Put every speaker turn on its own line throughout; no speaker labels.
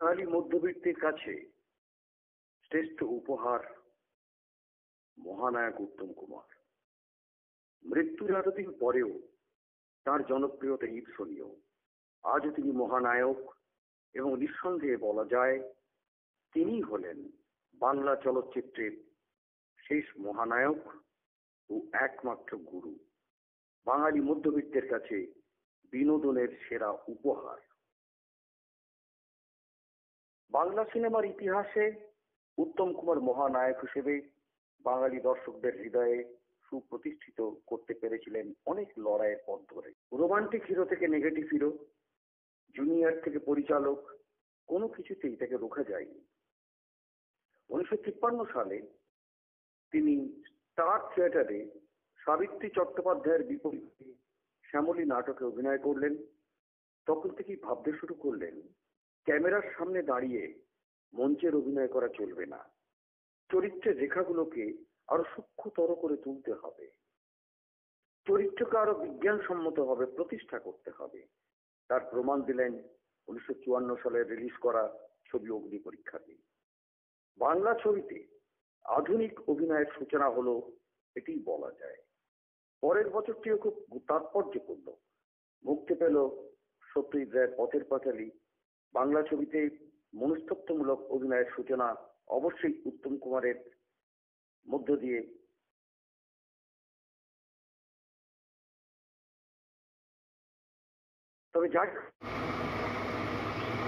বাঙালি মধ্যবিত্তের কাছে শ্রেষ্ঠ উপহার মহানায়ক উত্তম কুমার। মৃত্যুর এতদিন পরেও তার জনপ্রিয়তা ঈর্ষণীয়। আজও তিনি মহানায়ক এবং নিঃসন্দেহে বলা যায় তিনি হলেন বাংলা চলচ্চিত্রের শেষ মহানায়ক ও একমাত্র গুরু। বাঙালি মধ্যবিত্তের কাছে বিনোদনের সেরা উপহার। বাংলা সিনেমার ইতিহাসে উত্তম কুমার মহানায়ক হিসেবে বাঙালি দর্শকদের হৃদয়ে সুপ্রতিষ্ঠিত করতে পেরেছিলেন অনেক লড়াইয়ের পথ ধরে। রোমান্টিক হিরো থেকে নেগেটিভ হিরো, জুনিয়র থেকে পরিচালক, কোনো কিছুতেই তাকে রোখা যায়নি। 1953 সালে তিনি স্টার থিয়েটারে সাবিত্রী চট্টোপাধ্যায়ের বিপরীতে শ্যামলী নাটকে অভিনয় করলেন। তখন থেকেই ভাবতে শুরু করলেন ক্যামেরার সামনে দাঁড়িয়ে মঞ্চের অভিনয় করা চলবে না, চরিত্রের রেখাগুলোকে আরো সূক্ষ্মতর করে তুলতে হবে, চরিত্রকে আরো বিজ্ঞানসম্মতভাবে প্রতিষ্ঠা করতে হবে। তার প্রমাণ দিলেন 1954 সালে রিলিজ করা ছবি অগ্নি পরীক্ষাতে। বাংলা ছবিতে আধুনিক অভিনয়ের সূচনা হলো এটি বলা যায়। পরের বছরটিও খুব তাৎপর্যপূর্ণ। মুক্তি পেল সত্যজিৎ রায়ের পথের পাঁচালী। বাংলা ছবিতে মনস্তত্ত্বমূলক অভিনয়ের সূচনা অবশ্যই উত্তম কুমারের মধ্য দিয়ে। তবে যাক,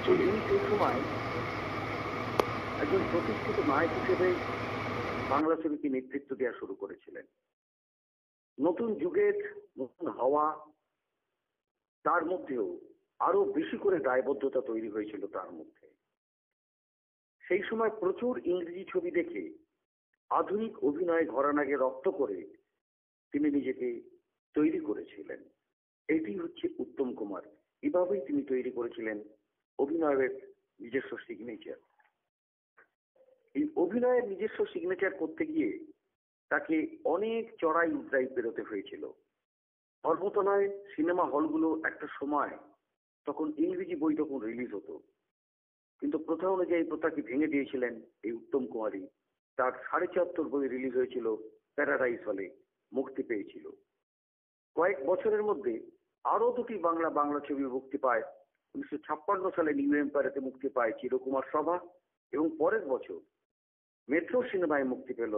তিনি সেই সময় একজন প্রতিষ্ঠিত নায়ক হিসেবে বাংলা ছবিকে নেতৃত্ব দেওয়া শুরু করেছিলেন। নতুন যুগের নতুন হাওয়া, তার মধ্যেও আরো বেশি করে দায়বদ্ধতা তৈরি হয়েছিল তার মধ্যে। সেই সময় প্রচুর ইংরেজি ছবি দেখে আধুনিক অভিনয় ঘরানাকে রপ্ত করে তিনি নিজেকে তৈরি করেছিলেন। এটি হচ্ছে উত্তম কুমার। এভাবেই তিনি তৈরি করেছিলেন অভিনয়ের নিজস্ব সিগনেচার। এই অভিনয়ের নিজস্ব সিগনেচার করতে গিয়ে তাকে অনেক চড়াই উতরাই পেরোতে হয়েছিল। ধর্মতলায় সিনেমা হলগুলো একটা সময় তখন ইংরেজি বই তখন রিলিজ হতো, কিন্তু প্রথা অনুযায়ী প্রথাকে ভেঙে দিয়েছিলেন এই উত্তম কুমারই। তার ৭৫ বই রিলিজ হয়েছিল প্যারাডাইস হলে, মুক্তি পেয়েছিল। কয়েক বছরের মধ্যে আরো দুটি বাংলা ছবি মুক্তি পায়। 1956 সালে নিউ এম্পায়ারেতে মুক্তি পায় চিরকুমার সভা, এবং পরের বছর মেট্রো সিনেমায় মুক্তি পেল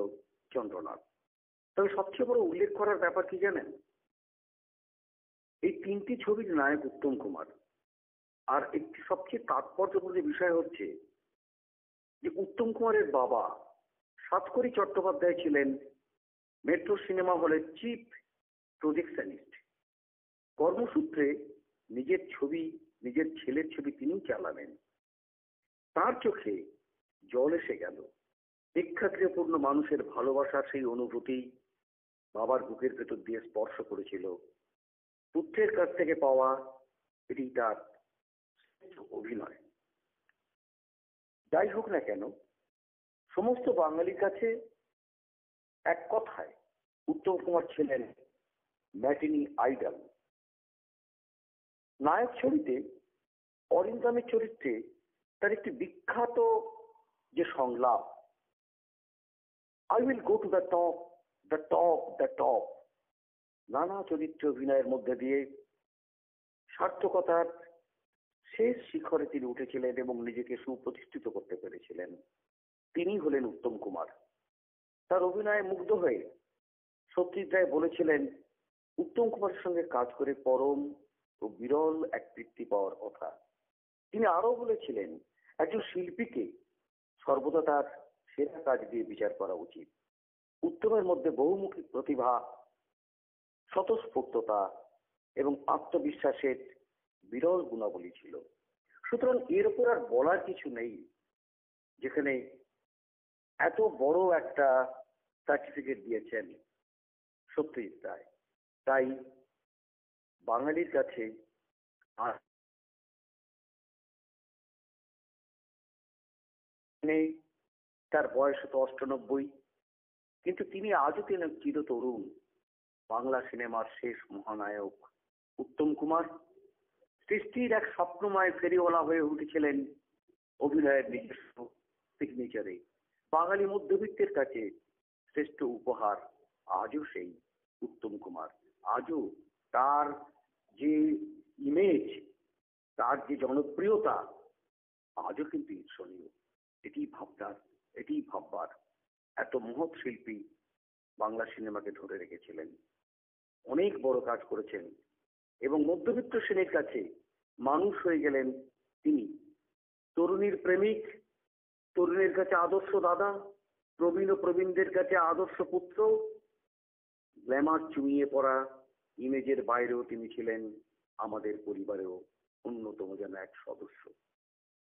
চন্দ্রনাথ। তবে সবচেয়ে বড় উল্লেখ করার ব্যাপার কি জানেন? এই তিনটি ছবির নায়ক উত্তম কুমার। আর একটি সবচেয়ে তাৎপর্যপূর্ণ বিষয় হচ্ছে যে উত্তম কুমারের বাবা সাতকড়ি চট্টোপাধ্যায় ছিলেন মেট্রো সিনেমা হলের চিফ প্রজেকশনিস্ট। কর্মসূত্রে নিজের ছবি, নিজের ছেলের ছবি তিনিই চালালেন। তার চোখে জল এসে গেল। প্রেক্ষাগৃহপূর্ণ মানুষের ভালোবাসার সেই অনুভূতি বাবার বুকের ভেতর দিয়ে স্পর্শ করেছিল। পুত্রের কাছ থেকে পাওয়া এটি তার অভিনয়। যাই হোক না কেন, সমস্ত বাঙালির কাছে এক কথায় উত্তম কুমার ছিলেন ম্যাটিনি আইডল। নায়ক ছবিতে অরিন্দমের চরিত্রে তার একটি বিখ্যাত যে সংলাপ, I will go to the top, the top, the top, নানা চরিত্র অভিনয়ের মধ্যে দিয়ে সার্থকতার শেষ শিখরে তিনি উঠেছিলেন এবং নিজেকে সুপ্রতিষ্ঠিত করতে পেরেছিলেন। তিনি হলেন উত্তম কুমার। তার অভিনয়ে মুগ্ধ হয়ে সত্যজিৎ রায় বলেছিলেন উত্তম কুমারের সঙ্গে কাজ করে পরম ও বিরল এক তৃপ্তি পাওয়ার কথা। তিনি আরো বলেছিলেন একজন শিল্পীকে সর্বদা তার সেরা কাজ দিয়ে বিচার করা উচিত। উত্তমের মধ্যে বহুমুখী প্রতিভা, স্বতঃস্ফূর্ততা এবং আত্মবিশ্বাসের বিরল গুণাবলী ছিল। সুতরাং এর উপর আর বলার কিছু নেই, যেখানে এত বড় একটা সার্টিফিকেট দিয়েছেন সত্যজিৎ রায়। তাই বাঙালির কাছে আর নেই। তার বয়স তো ৯৮, কিন্তু তিনি আজও তিনি চিরতরুণ। বাংলা সিনেমার শেষ মহানায়ক উত্তম কুমার সৃষ্টির এক স্বপ্নময় ফেরিওয়ালা হয়ে উঠেছিলেন অভিনয়ের নিজস্ব সিগনেচারে বাঙালি মধ্যবিত্তের কাছে শ্রেষ্ঠ উপহার আজও সেই উত্তম কুমার। আজও তার যে ইমেজ, তার যে জনপ্রিয়তা আজও কিন্তু ঈর্ষণীয়। এটি ভাববার এত মহৎ শিল্পী বাংলা সিনেমাকে ধরে রেখেছিলেন, অনেক বড় কাজ করেছেন এবং মধ্যবিত্ত শ্রেণীর কাছে মানুষ হয়ে গেলেন তিনি। তরুণীর প্রেমিক, তরুণীর কাছে আদর্শ দাদা, প্রবীণ ও প্রবীণদের কাছে আদর্শ পুত্র। গ্ল্যামার চুইয়ে পড়া ইমেজের বাইরেও তিনি ছিলেন আমাদের পরিবারেও অন্যতম যেন এক সদস্য।